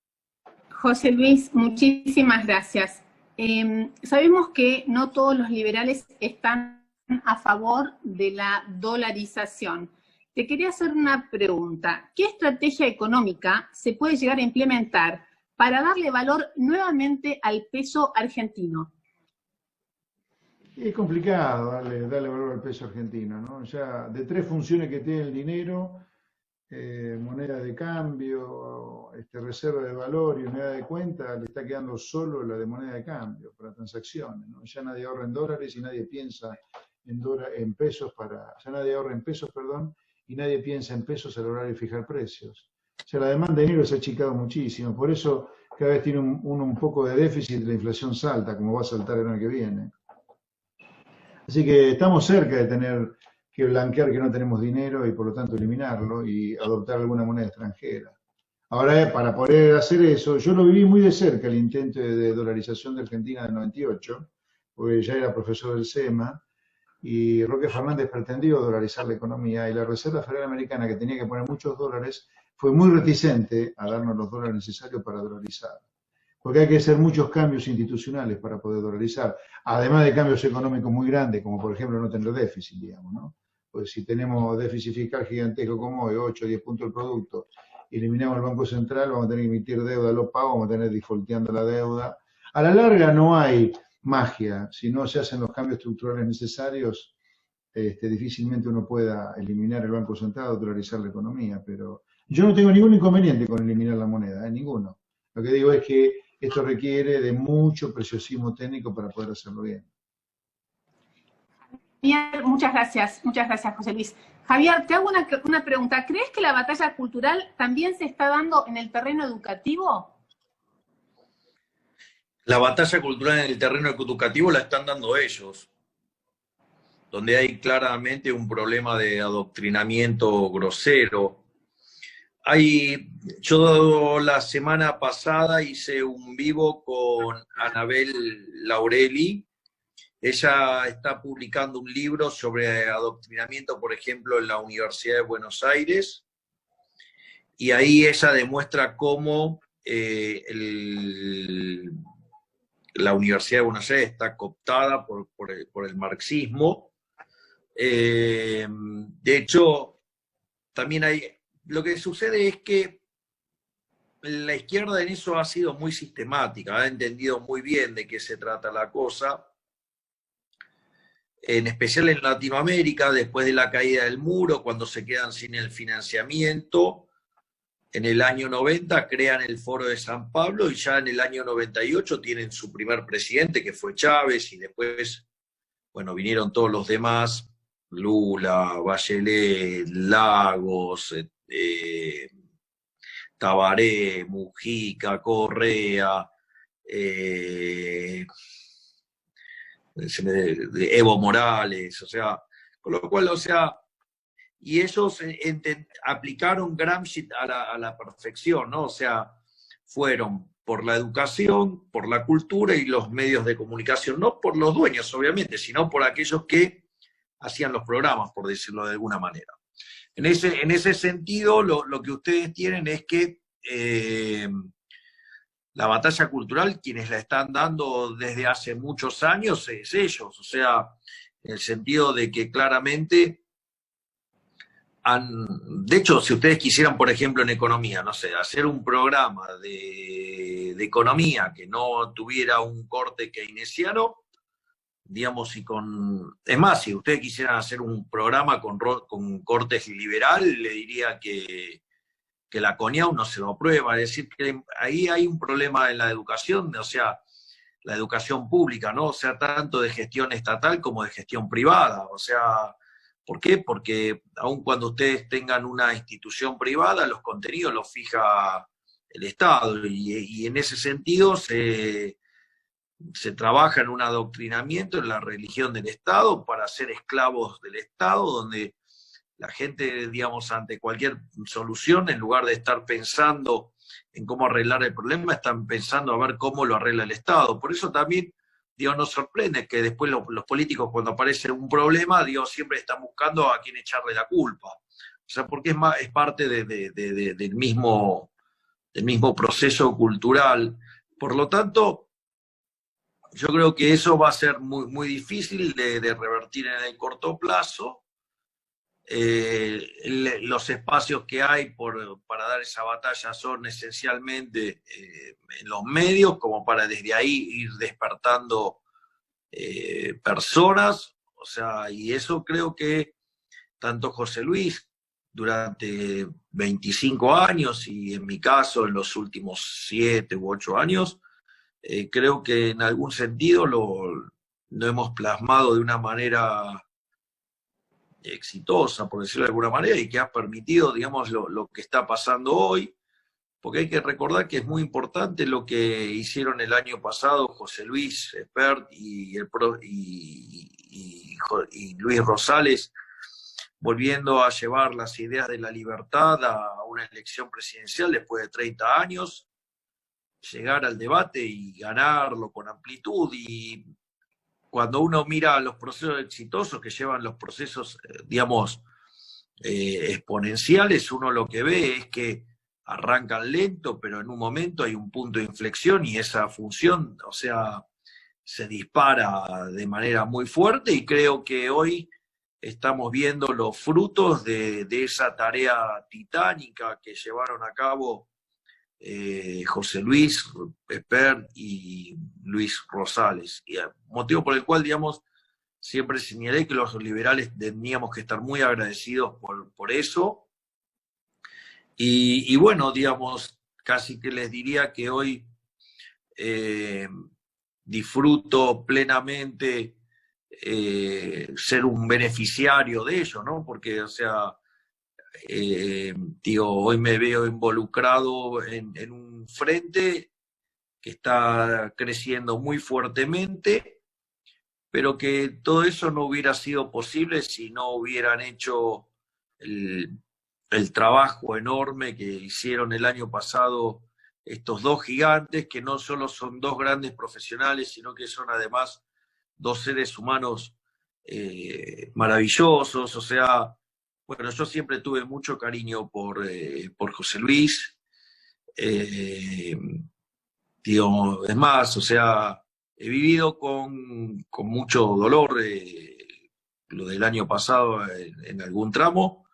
José Luis, muchísimas gracias. Sabemos que no todos los liberales están a favor de la dolarización. Te quería hacer una pregunta. ¿Qué estrategia económica se puede llegar a implementar para darle valor nuevamente al peso argentino? Es complicado darle valor al peso argentino, ¿no? Ya de 3 funciones que tiene el dinero, moneda de cambio, reserva de valor y unidad de cuenta, le está quedando solo la de moneda de cambio para transacciones, ¿no? Ya nadie ahorra en dólares y nadie piensa en pesos ya nadie ahorra en pesos, perdón, y nadie piensa en pesos a la hora de fijar precios. O sea, la demanda de dinero se ha achicado muchísimo, por eso cada vez tiene un poco de déficit, la inflación salta, como va a saltar el año que viene. Así que estamos cerca de tener que blanquear que no tenemos dinero y por lo tanto eliminarlo y adoptar alguna moneda extranjera. Ahora, para poder hacer eso, yo lo viví muy de cerca, el intento de dolarización de Argentina del 98, porque ya era profesor del SEMA, y Roque Fernández pretendió dolarizar la economía, y la Reserva Federal Americana, que tenía que poner muchos dólares, fue muy reticente a darnos los dólares necesarios para dolarizar. Porque hay que hacer muchos cambios institucionales para poder dolarizar, además de cambios económicos muy grandes, como por ejemplo no tener déficit, digamos, ¿no? Pues si tenemos déficit fiscal gigantesco como hoy, 8 o 10 puntos del producto, eliminamos el Banco Central, vamos a tener que emitir deuda a los pagos, vamos a tener defaulteando la deuda. A la larga no hay magia, si no se hacen los cambios estructurales necesarios, difícilmente uno pueda eliminar el Banco Central o dolarizar la economía, pero yo no tengo ningún inconveniente con eliminar la moneda, ninguno. Lo que digo es que esto requiere de mucho preciosismo técnico para poder hacerlo bien. Javier, muchas gracias, José Luis. Javier, te hago una pregunta. ¿Crees que la batalla cultural también se está dando en el terreno educativo? La batalla cultural en el terreno educativo la están dando ellos, donde hay claramente un problema de adoctrinamiento grosero. Yo la semana pasada hice un vivo con Anabel Laureli. Ella está publicando un libro sobre adoctrinamiento, por ejemplo, en la Universidad de Buenos Aires, y ahí ella demuestra cómo la Universidad de Buenos Aires está cooptada por el marxismo. De hecho, también lo que sucede es que la izquierda en eso ha sido muy sistemática, ha entendido muy bien de qué se trata la cosa, en especial en Latinoamérica, después de la caída del muro, cuando se quedan sin el financiamiento. En el año 90 crean el Foro de San Pablo y ya en el año 98 tienen su primer presidente, que fue Chávez, y después, bueno, vinieron todos los demás, Lula, Bachelet, Lagos, Tabaré, Mujica, Correa, Evo Morales, o sea, con lo cual, o sea, y ellos aplicaron Gramsci a la perfección, ¿no? O sea, fueron por la educación, por la cultura y los medios de comunicación, no por los dueños, obviamente, sino por aquellos que hacían los programas, por decirlo de alguna manera. En ese sentido, lo que ustedes tienen es que la batalla cultural, quienes la están dando desde hace muchos años, es ellos, o sea, en el sentido de que claramente de hecho, si ustedes quisieran, por ejemplo, en economía, no sé, hacer un programa de economía que no tuviera un corte keynesiano, digamos, es más, si ustedes quisieran hacer un programa con cortes liberal, le diría que la CONIAU no se lo aprueba. Es decir, que ahí hay un problema en la educación, o sea, la educación pública, ¿no? O sea, tanto de gestión estatal como de gestión privada. O sea, ¿por qué? Porque aun cuando ustedes tengan una institución privada, los contenidos los fija el Estado, y en ese sentido se trabaja en un adoctrinamiento en la religión del Estado para ser esclavos del Estado, donde la gente, digamos, ante cualquier solución, en lugar de estar pensando en cómo arreglar el problema, están pensando a ver cómo lo arregla el Estado. Por eso también, digo, nos sorprende que después los políticos, cuando aparece un problema, digo, siempre están buscando a quién echarle la culpa. O sea, porque es parte del mismo proceso cultural. Por lo tanto, yo creo que eso va a ser muy, muy difícil de revertir en el corto plazo. Los espacios que hay para dar esa batalla son esencialmente en los medios, como para desde ahí ir despertando personas, o sea, y eso creo que tanto José Luis durante 25 años y en mi caso en los últimos 7 u 8 años, creo que en algún sentido lo hemos plasmado de una manera exitosa, por decirlo de alguna manera, y que ha permitido, digamos, lo que está pasando hoy, porque hay que recordar que es muy importante lo que hicieron el año pasado José Luis Espert y Luis Rosales, volviendo a llevar las ideas de la libertad a una elección presidencial después de 30 años, llegar al debate y ganarlo con amplitud. Y cuando uno mira los procesos exitosos que llevan los procesos, digamos, exponenciales, uno lo que ve es que arrancan lento, pero en un momento hay un punto de inflexión y esa función, o sea, se dispara de manera muy fuerte, y creo que hoy estamos viendo los frutos de esa tarea titánica que llevaron a cabo José Luis Espert y Luis Rosales, y motivo por el cual, digamos, siempre señalé que los liberales teníamos que estar muy agradecidos por eso, y bueno, digamos, casi que les diría que hoy disfruto plenamente ser un beneficiario de ello, ¿no? Porque, o sea, digo, hoy me veo involucrado en un frente que está creciendo muy fuertemente, pero que todo eso no hubiera sido posible si no hubieran hecho el trabajo enorme que hicieron el año pasado estos dos gigantes, que no solo son dos grandes profesionales, sino que son además dos seres humanos maravillosos. O sea, bueno, yo siempre tuve mucho cariño por José Luis. Digo, es más, o sea, he vivido con mucho dolor lo del año pasado en algún tramo,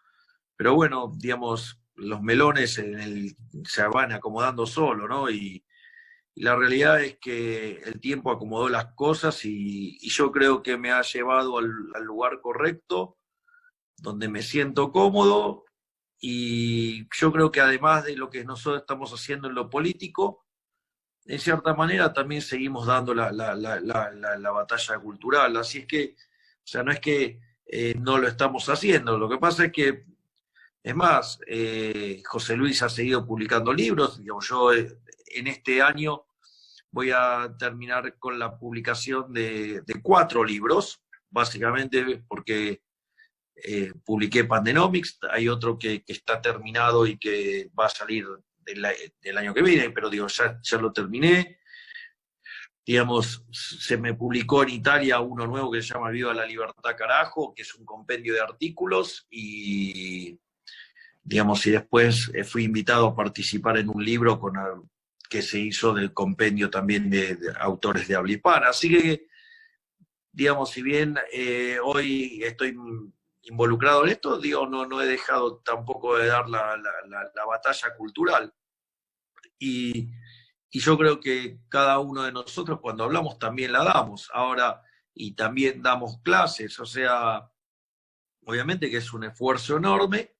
pero bueno, digamos, los melones se van acomodando solo, ¿no? Y la realidad es que el tiempo acomodó las cosas y yo creo que me ha llevado al lugar correcto, donde me siento cómodo, y yo creo que además de lo que nosotros estamos haciendo en lo político, en cierta manera también seguimos dando la batalla cultural. Así es que, o sea, no es que no lo estamos haciendo, lo que pasa es que, es más, José Luis ha seguido publicando libros. Digamos, yo en este año voy a terminar con la publicación de 4 libros, básicamente porque publiqué Pandenomics, hay otro que está terminado y que va a salir del año que viene, pero digo, ya lo terminé. Digamos, se me publicó en Italia uno nuevo que se llama Viva la Libertad Carajo, que es un compendio de artículos, y digamos, y después fui invitado a participar en un libro que se hizo del compendio también de autores de habla hispana. Así que, digamos, si bien hoy estoy involucrado en esto, digo, no he dejado tampoco de dar la batalla cultural. Y yo creo que cada uno de nosotros cuando hablamos también la damos. Ahora, y también damos clases, o sea, obviamente que es un esfuerzo enorme,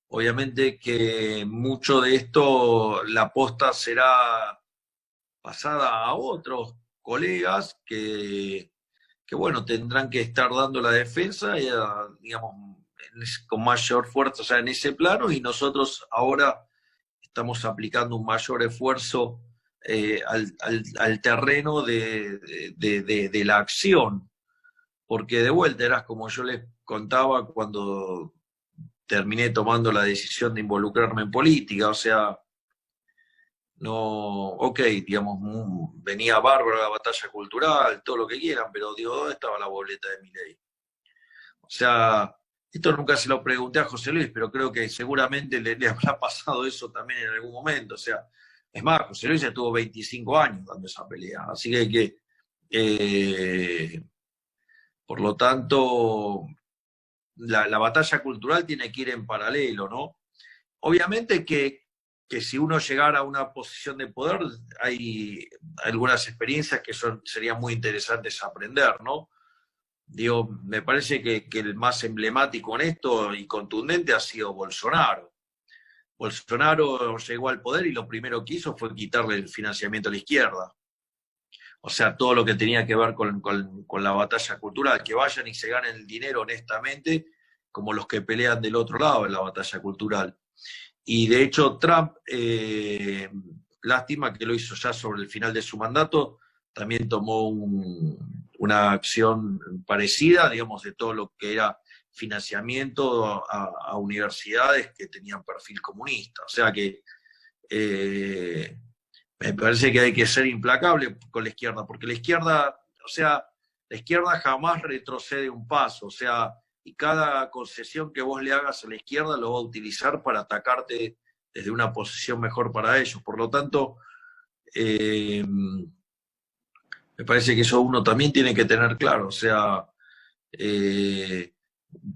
obviamente que mucho de esto, la posta será pasada a otros colegas que bueno, tendrán que estar dando la defensa, digamos, con mayor fuerza, o sea, en ese plano, y nosotros ahora estamos aplicando un mayor esfuerzo al terreno de la acción, porque de vuelta eras como yo les contaba cuando terminé tomando la decisión de involucrarme en política, o sea, no, ok, digamos, venía bárbaro la batalla cultural, todo lo que quieran, pero digo, ¿dónde estaba la boleta de Milei? O sea, esto nunca se lo pregunté a José Luis, pero creo que seguramente le habrá pasado eso también en algún momento. O sea, es más, José Luis ya tuvo 25 años dando esa pelea. Así que por lo tanto, la batalla cultural tiene que ir en paralelo, ¿no? Obviamente que si uno llegara a una posición de poder, hay algunas experiencias que serían muy interesantes aprender, ¿no? Digo, me parece que el más emblemático, honesto y contundente ha sido Bolsonaro. Bolsonaro llegó al poder y lo primero que hizo fue quitarle el financiamiento a la izquierda. O sea, todo lo que tenía que ver con la batalla cultural, que vayan y se ganen el dinero honestamente, como los que pelean del otro lado en la batalla cultural. Y de hecho Trump, lástima que lo hizo ya sobre el final de su mandato, también tomó una acción parecida, digamos, de todo lo que era financiamiento a universidades que tenían perfil comunista. O sea que me parece que hay que ser implacable con la izquierda, porque la izquierda, o sea, la izquierda jamás retrocede un paso, o sea, y cada concesión que vos le hagas a la izquierda lo va a utilizar para atacarte desde una posición mejor para ellos. Por lo tanto, me parece que eso uno también tiene que tener claro. O sea,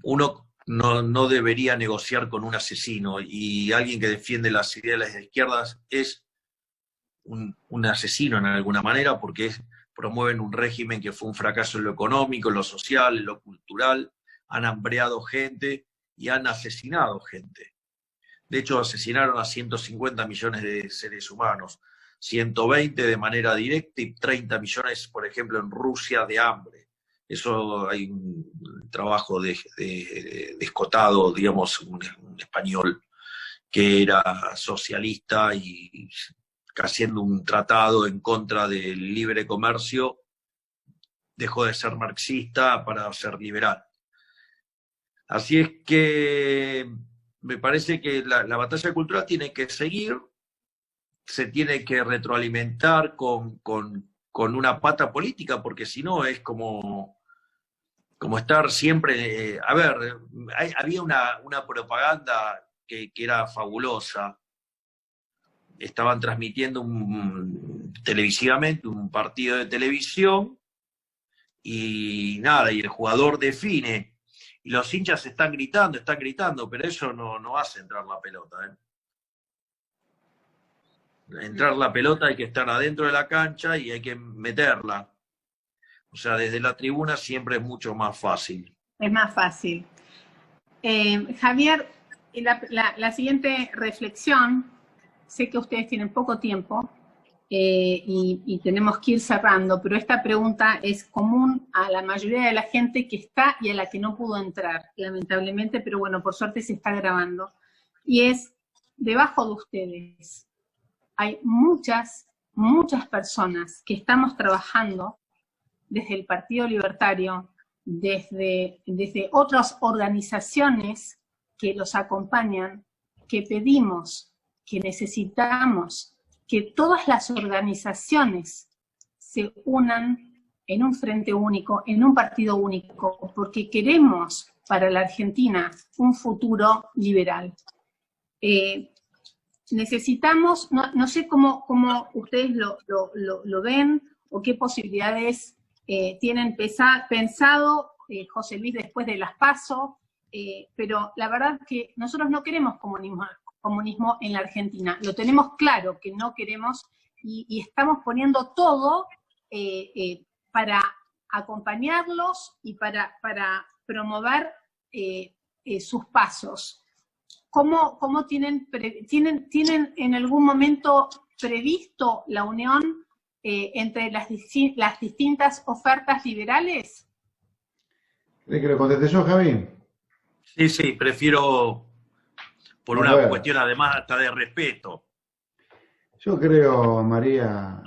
uno no debería negociar con un asesino, y alguien que defiende las ideas de izquierdas es un asesino en alguna manera, porque promueven un régimen que fue un fracaso en lo económico, en lo social, en lo cultural, han hambreado gente y han asesinado gente. De hecho, asesinaron a 150 millones de seres humanos, 120 de manera directa y 30 millones, por ejemplo, en Rusia de hambre. Eso hay un trabajo de Escotado, digamos, un español que era socialista y haciendo un tratado en contra del libre comercio, dejó de ser marxista para ser liberal. Así es que me parece que la batalla cultural tiene que seguir, se tiene que retroalimentar con una pata política, porque si no es como estar siempre... a ver, había una propaganda que era fabulosa, estaban transmitiendo televisivamente un partido de televisión y nada, y el jugador define y los hinchas están gritando, pero eso no hace entrar la pelota, ¿eh? Entrar la pelota hay que estar adentro de la cancha y hay que meterla. O sea, desde la tribuna siempre es mucho más fácil. Es más fácil. Javier, la siguiente reflexión, sé que ustedes tienen poco tiempo y tenemos que ir cerrando, pero esta pregunta es común a la mayoría de la gente que está y a la que no pudo entrar, lamentablemente, pero bueno, por suerte se está grabando. Y es, debajo de ustedes hay muchas personas que estamos trabajando desde el Partido Libertario, desde otras organizaciones que los acompañan, que pedimos, que necesitamos que todas las organizaciones se unan en un frente único, en un partido único, porque queremos para la Argentina un futuro liberal. Necesitamos, no sé cómo ustedes lo ven, o qué posibilidades tienen pensado, José Luis, después de las PASO, pero la verdad que nosotros no queremos comunismo en la Argentina, lo tenemos claro que no queremos, y estamos poniendo todo para acompañarlos y para promover sus pasos. ¿Cómo tienen en algún momento previsto la unión entre las distintas ofertas liberales? ¿Querés que lo conteste yo, Javi? Sí, prefiero, por una cuestión además hasta de respeto. Yo creo, María,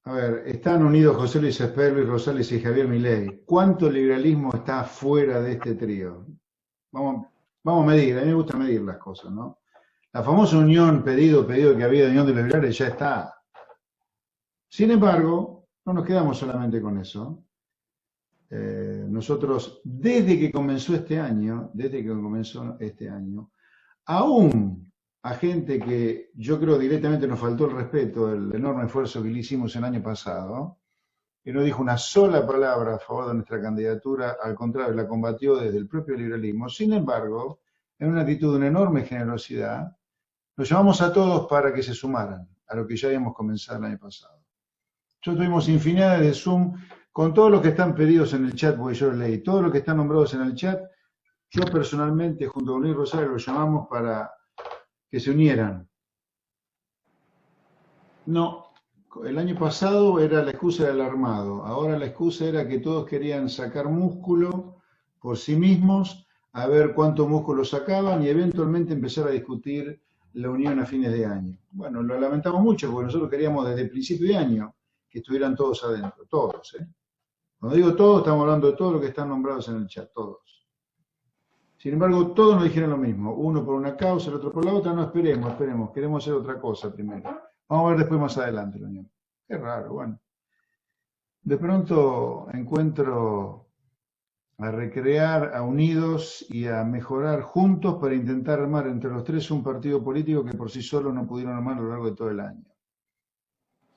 a ver, están unidos José Luis Espert, Luis Rosales y Javier Milei. ¿Cuánto liberalismo está fuera de este trío? Vamos a medir, a mí me gusta medir las cosas, ¿no? La famosa unión, pedido que había de unión de liberales ya está. Sin embargo, no nos quedamos solamente con eso. Nosotros, desde que comenzó este año, aún a gente que yo creo directamente nos faltó el respeto, el enorme esfuerzo que le hicimos el año pasado, que no dijo una sola palabra a favor de nuestra candidatura, al contrario, la combatió desde el propio liberalismo. Sin embargo, en una actitud de una enorme generosidad, los llamamos a todos para que se sumaran a lo que ya habíamos comenzado el año pasado. Nosotros tuvimos infinidad de Zoom con todos los que están pedidos en el chat, porque yo leí, todos los que están nombrados en el chat, yo personalmente, junto con Luis Rosario, los llamamos para que se unieran. No, el año pasado era la excusa del armado, ahora la excusa era que todos querían sacar músculo por sí mismos, a ver cuánto músculo sacaban y eventualmente empezar a discutir la unión a fines de año. Bueno, lo lamentamos mucho porque nosotros queríamos desde el principio de año que estuvieran todos adentro, todos, ¿eh? Cuando digo todos, estamos hablando de todos los que están nombrados en el chat, todos. Sin embargo, todos nos dijeron lo mismo, uno por una causa, el otro por la otra. No, esperemos, queremos hacer otra cosa primero. Vamos a ver después más adelante la unión. Qué raro, bueno. De pronto encuentro a recrear, a unidos y a mejorar juntos para intentar armar entre los tres un partido político que por sí solo no pudieron armar a lo largo de todo el año.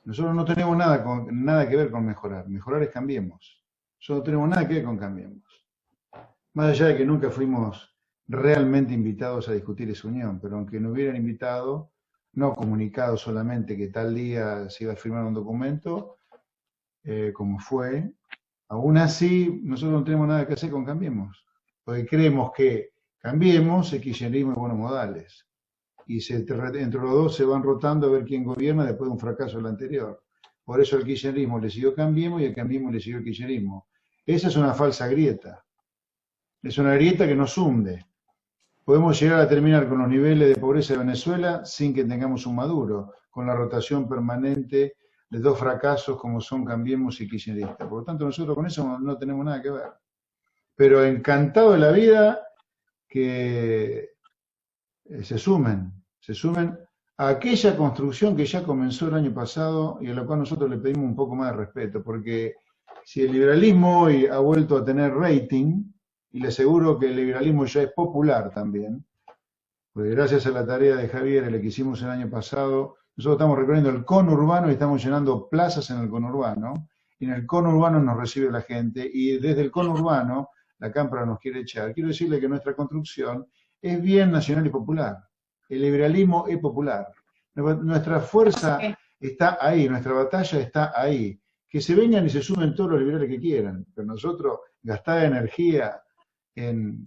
Nosotros no tenemos nada que ver con mejorar. Mejorar es Cambiemos. Nosotros no tenemos nada que ver con Cambiemos. Más allá de que nunca fuimos realmente invitados a discutir esa unión, pero aunque nos hubieran invitado, no comunicado solamente que tal día se iba a firmar un documento, como fue, aún así nosotros no tenemos nada que hacer con Cambiemos, porque creemos que Cambiemos es kirchnerismo y buenos modales, y entre los dos se van rotando a ver quién gobierna después de un fracaso del anterior. Por eso el kirchnerismo le siguió Cambiemos y el Cambiemos le siguió el kirchnerismo. Esa es una falsa grieta. Es una grieta que nos hunde. Podemos llegar a terminar con los niveles de pobreza de Venezuela sin que tengamos un Maduro, con la rotación permanente de dos fracasos como son Cambiemos y kirchneristas. Por lo tanto, nosotros con eso no tenemos nada que ver. Pero encantado de la vida que se sumen a aquella construcción que ya comenzó el año pasado y a la cual nosotros le pedimos un poco más de respeto, porque si el liberalismo hoy ha vuelto a tener rating, y le aseguro que el liberalismo ya es popular también, porque gracias a la tarea de Javier, la que hicimos el año pasado, Nosotros estamos recorriendo el conurbano y estamos llenando plazas en el conurbano, y en el conurbano nos recibe la gente, y desde el conurbano la Cámpora nos quiere echar. Quiero decirle que nuestra construcción es bien nacional y popular. El liberalismo es popular. Nuestra fuerza está ahí, nuestra batalla está ahí. Que se vengan y se sumen todos los liberales que quieran, pero nosotros gastar energía en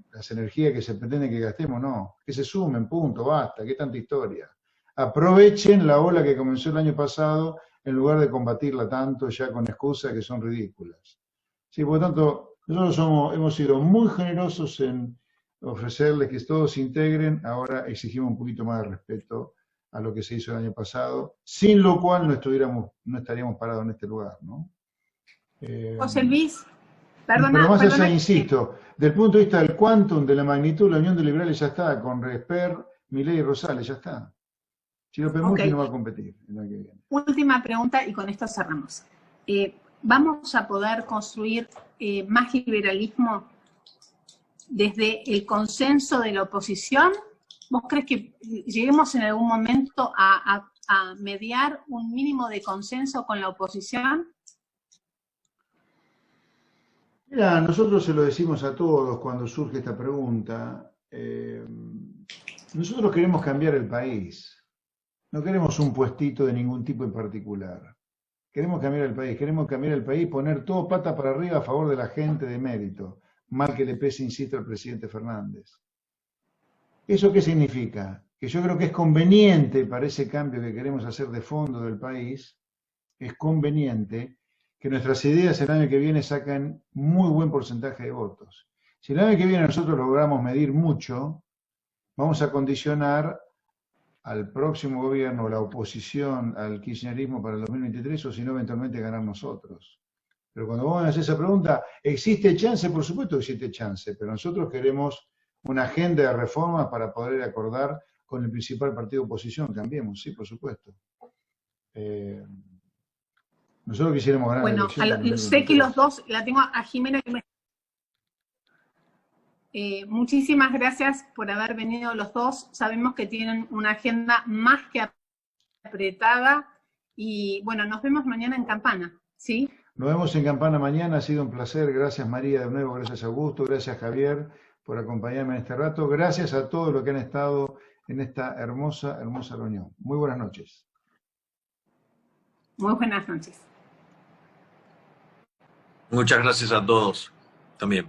las energías que se pretende que gastemos, no. Que se sumen, punto, basta, qué tanta historia. Aprovechen la ola que comenzó el año pasado en lugar de combatirla tanto ya con excusas que son ridículas. Sí, por lo tanto, nosotros hemos sido muy generosos en ofrecerles que todos se integren, ahora exigimos un poquito más de respeto a lo que se hizo el año pasado, sin lo cual no estaríamos parados en este lugar, ¿no? José Luis, perdona. Pero más allá, perdona, insisto, del punto de vista del quantum, de la magnitud, la Unión de Liberales ya está, con Resper, Milei y Rosales, ya está. Chilo Pemucci no va a competir el año que viene. Última pregunta y con esto cerramos. ¿Vamos a poder construir más liberalismo desde el consenso de la oposición? ¿Vos crees que lleguemos en algún momento a mediar un mínimo de consenso con la oposición? Mira, nosotros se lo decimos a todos cuando surge esta pregunta. Nosotros queremos cambiar el país. No queremos un puestito de ningún tipo en particular. Queremos cambiar el país, poner todo pata para arriba a favor de la gente de mérito. Mal que le pese, insisto, al presidente Fernández. ¿Eso qué significa? Que yo creo que es conveniente para ese cambio que queremos hacer de fondo del país, es conveniente que nuestras ideas el año que viene sacan muy buen porcentaje de votos. Si el año que viene nosotros logramos medir mucho, vamos a condicionar al próximo gobierno, la oposición al kirchnerismo para el 2023, o si no, eventualmente ganar nosotros. Pero cuando vos me haces esa pregunta, ¿existe chance? Por supuesto que existe chance, pero nosotros queremos una agenda de reformas para poder acordar con el principal partido de oposición. Cambiemos, sí, por supuesto. Nosotros quisiéramos ganar la elección. Sé que los dos, la tengo a Jimena que me... muchísimas gracias por haber venido los dos. Sabemos que tienen una agenda más que apretada y bueno, nos vemos mañana en Campana, ¿sí? Nos vemos en Campana mañana, ha sido un placer. Gracias María de nuevo, gracias Augusto, gracias Javier por acompañarme en este rato. Gracias a todos los que han estado en esta hermosa reunión. Muy buenas noches. Muy buenas noches. Muchas gracias a todos también.